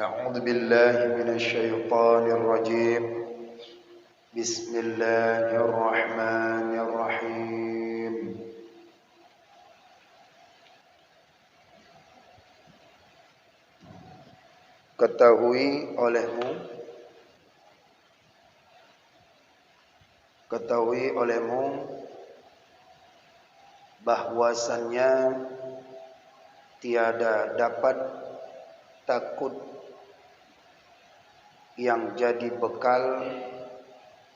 أعوذ بالله من الشيطان الرجيم. بسم الله الرحمن الرحيم. Ketahui olehmu bahwasannya tiada dapat takut yang jadi bekal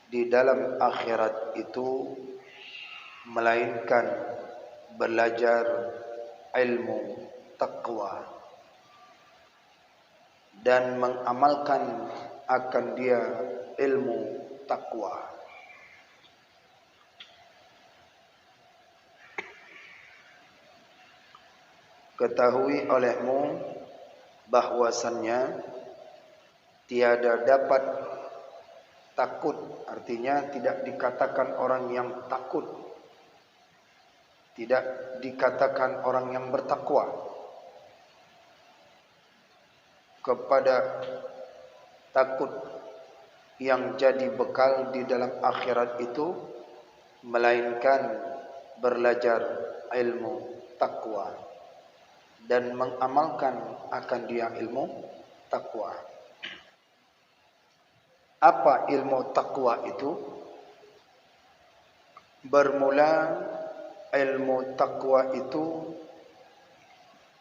di dalam akhirat itu melainkan belajar ilmu taqwa dan mengamalkan akan dia ilmu taqwa. Ketahui olehmu bahwasannya tiada dapat takut, artinya tidak dikatakan orang yang takut, tidak dikatakan orang yang bertakwa kepada takut yang jadi bekal di dalam akhirat itu melainkan belajar ilmu takwa dan mengamalkan akan dia ilmu takwa. Apa ilmu takwa itu? Bermula ilmu takwa itu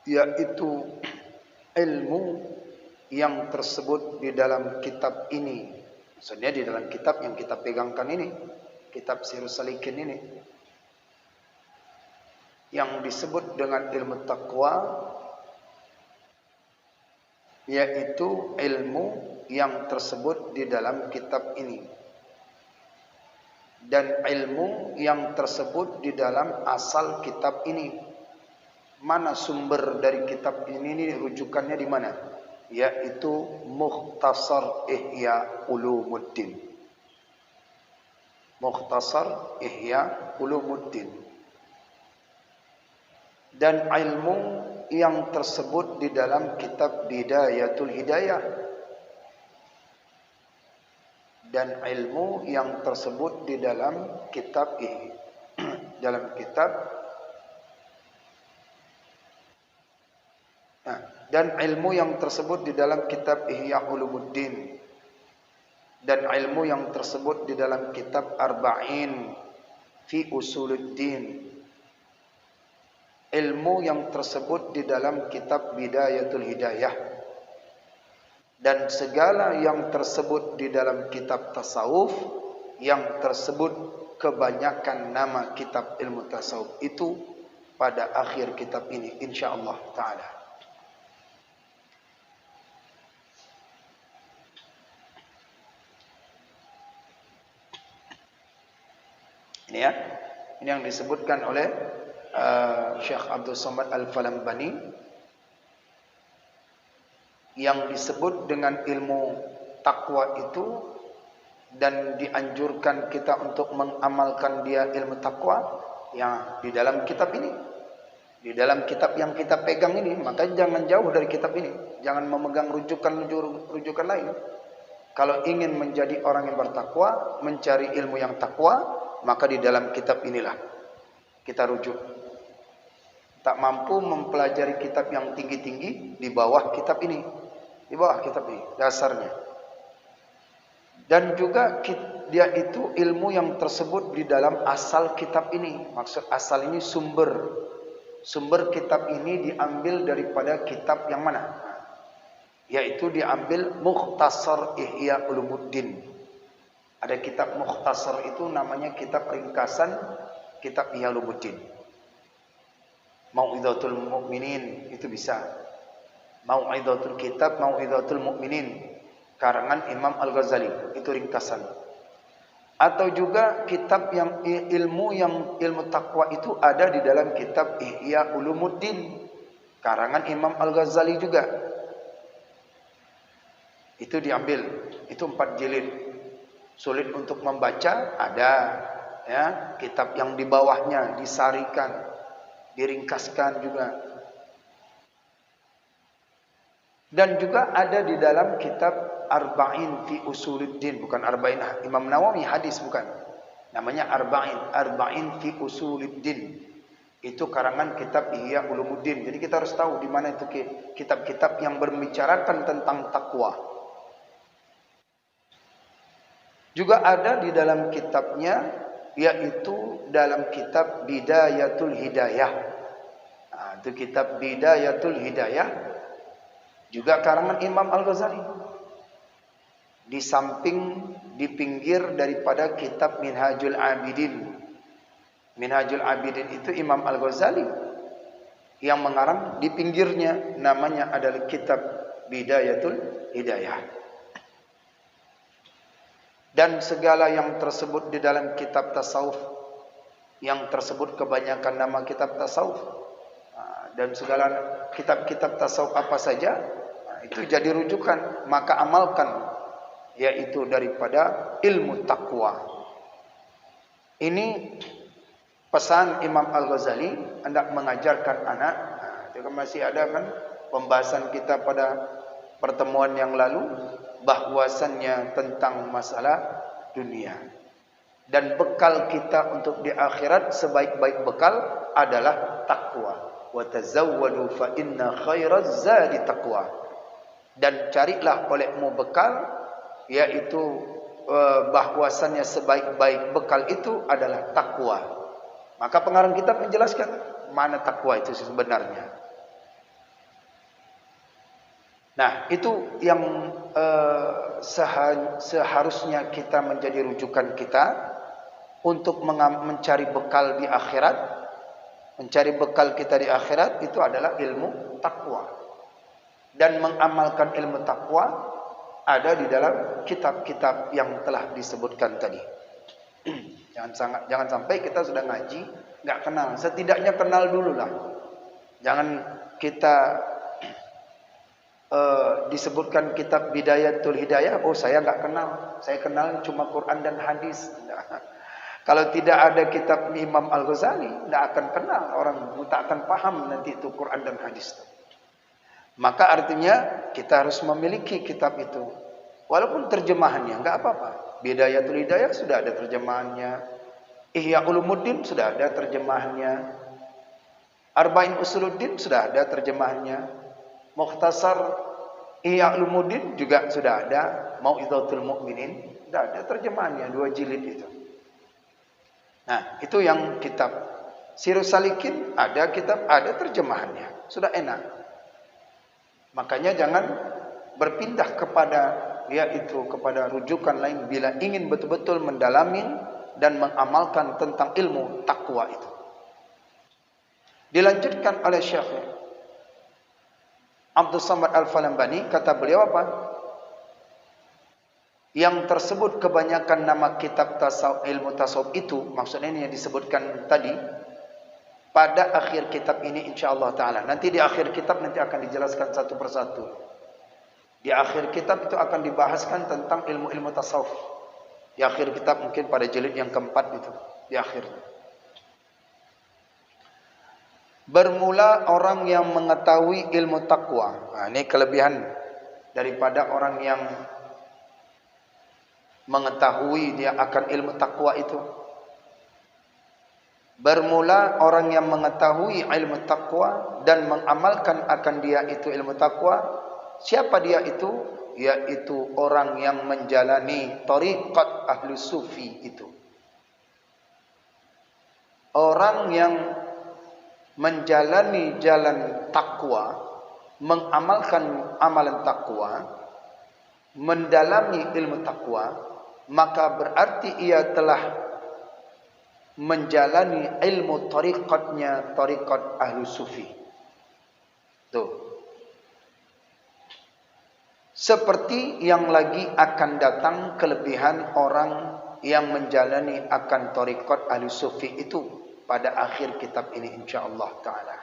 yaitu ilmu yang tersebut di dalam kitab ini. Maksudnya di dalam kitab yang kita pegangkan ini, kitab Sirus Salikin ini. Yang disebut dengan ilmu takwa yaitu ilmu yang tersebut di dalam kitab ini, dan ilmu yang tersebut di dalam asal kitab ini. Mana sumber dari kitab ini rujukannya di mana? Yaitu Mukhtasar Ihya Ulumuddin. Mukhtasar Ihya Ulumuddin. Dan ilmu yang tersebut di dalam kitab Bidayatul Hidayah, dan ilmu yang tersebut di dalam kitab ini, dan ilmu yang tersebut di dalam kitab Ihya Ulumuddin, dan ilmu yang tersebut di dalam kitab Arba'in fi Usuluddin, ilmu yang tersebut di dalam kitab Bidayatul Hidayah, dan segala yang tersebut di dalam kitab tasawuf, yang tersebut kebanyakan nama kitab ilmu tasawuf itu pada akhir kitab ini insyaallah taala. Ini ya, ini yang disebutkan oleh Syekh Abdul Somad Al-Falambani, yang disebut dengan ilmu takwa itu, dan dianjurkan kita untuk mengamalkan dia ilmu takwa yang di dalam kitab ini, di dalam kitab yang kita pegang ini. Maka jangan jauh dari kitab ini, jangan memegang rujukan lain. Kalau ingin menjadi orang yang bertakwa, mencari ilmu yang takwa, maka di dalam kitab inilah kita rujuk. Tak mampu mempelajari kitab yang tinggi-tinggi, di bawah kitab ini, di bawah kitab ini dasarnya. Dan juga dia itu ilmu yang tersebut di dalam asal kitab ini. Maksud asal ini sumber kitab ini diambil daripada kitab yang mana? Yaitu diambil Mukhtasar Ihya Ulumuddin. Ada kitab Mukhtasar itu namanya kitab ringkasan kitab Ihya Ulumuddin. Mau'izatul Mu'minin itu bisa. Mau'izatul Kitab, Mau'izatul Mu'minin, karangan Imam Al-Ghazali, itu ringkasan. Atau juga kitab yang ilmu takwa itu ada di dalam kitab Ihya Ulumuddin, karangan Imam Al-Ghazali juga. Itu diambil, itu 4 jilid. Sulit untuk membaca, ada ya, kitab yang di bawahnya disaringkan, diringkaskan juga. Dan juga ada di dalam kitab Arba'in fi Usuluddin, bukan Arba'in Imam Nawawi hadis, bukan. Namanya Arba'in fi Usuluddin. Itu karangan kitab Ihya Ulumuddin. Jadi kita harus tahu di mana itu kitab-kitab yang membicarakan tentang takwa. Juga ada di dalam kitabnya, yaitu dalam kitab Bidayatul Hidayah. Nah, itu kitab Bidayatul Hidayah, juga karangan Imam Al-Ghazali. Di samping, di pinggir daripada kitab Minhajul Abidin. Minhajul Abidin itu Imam Al-Ghazali yang mengarang, di pinggirnya namanya adalah kitab Bidayatul Hidayah. Dan segala yang tersebut di dalam kitab tasawuf, yang tersebut kebanyakan nama kitab tasawuf, dan segala kitab-kitab tasawuf apa saja, itu jadi rujukan, maka amalkan, yaitu daripada ilmu takwa. Ini pesan Imam Al-Ghazali hendak mengajarkan anak. Itu kan masih ada kan pembahasan kita pada pertemuan yang lalu, bahwasannya tentang masalah dunia. Dan bekal kita untuk di akhirat, sebaik-baik bekal adalah takwa. Wa tazawwadu fa inna khairaz zadi taqwa. Dan carilah olehmu bekal, yaitu bahwasannya sebaik-baik bekal itu adalah takwa. Maka pengarang kitab menjelaskan mana takwa itu sebenarnya. Nah, itu yang seharusnya kita menjadi rujukan kita untuk mencari bekal di akhirat. Mencari bekal kita di akhirat itu adalah ilmu takwa. Dan mengamalkan ilmu takwa ada di dalam kitab-kitab yang telah disebutkan tadi. Jangan sampai kita sudah ngaji nggak kenal. Setidaknya kenal dulu lah. Jangan kita disebutkan kitab Bidayatul Hidayah, oh saya nggak kenal, saya kenal cuma Quran dan hadis. Nah, kalau tidak ada kitab Imam Al-Ghazali, tidak akan kenal, orang tak akan paham nanti itu Quran dan hadis. Maka artinya kita harus memiliki kitab itu, walaupun terjemahannya nggak apa-apa. Bidayatul Hidayah sudah ada terjemahannya, Ihya Ulumuddin sudah ada terjemahannya, Arba'in Usuluddin sudah ada terjemahannya, Mukhtasar Ihya Ulumuddin juga sudah ada, Mau'izatul Mu'minin sudah ada terjemahannya, 2 jilid itu. Nah, itu yang kitab Sirus Salikin ada kitab, ada terjemahannya, sudah enak. Makanya jangan berpindah kepada kepada rujukan lain bila ingin betul-betul mendalami dan mengamalkan tentang ilmu takwa itu. Dilanjutkan oleh Syekh Abdul Samad Al-Falambani, kata beliau apa? Yang tersebut kebanyakan nama kitab tasawuf, ilmu tasawuf itu, maksudnya ini yang disebutkan tadi, pada akhir kitab ini insyaallah ta'ala. Nanti di akhir kitab nanti akan dijelaskan satu persatu. Di akhir kitab itu akan dibahaskan tentang ilmu-ilmu tasawuf. Di akhir kitab mungkin pada jilid yang keempat itu, di akhirnya. Bermula orang yang mengetahui ilmu takwa. Nah, ini kelebihan daripada orang yang mengetahui dia akan ilmu takwa itu. Bermula orang yang mengetahui ilmu takwa dan mengamalkan akan dia itu ilmu takwa. Siapa dia itu? Yaitu orang yang menjalani thariqat ahlu sufi itu. Orang yang menjalani jalan takwa, mengamalkan amalan takwa, mendalami ilmu takwa, maka berarti ia telah menjalani ilmu tariqatnya, tariqat ahlu sufi. Tuh. Seperti yang lagi akan datang kelebihan orang yang menjalani akan tariqat ahlu sufi itu pada akhir kitab ini insyaallah ta'ala.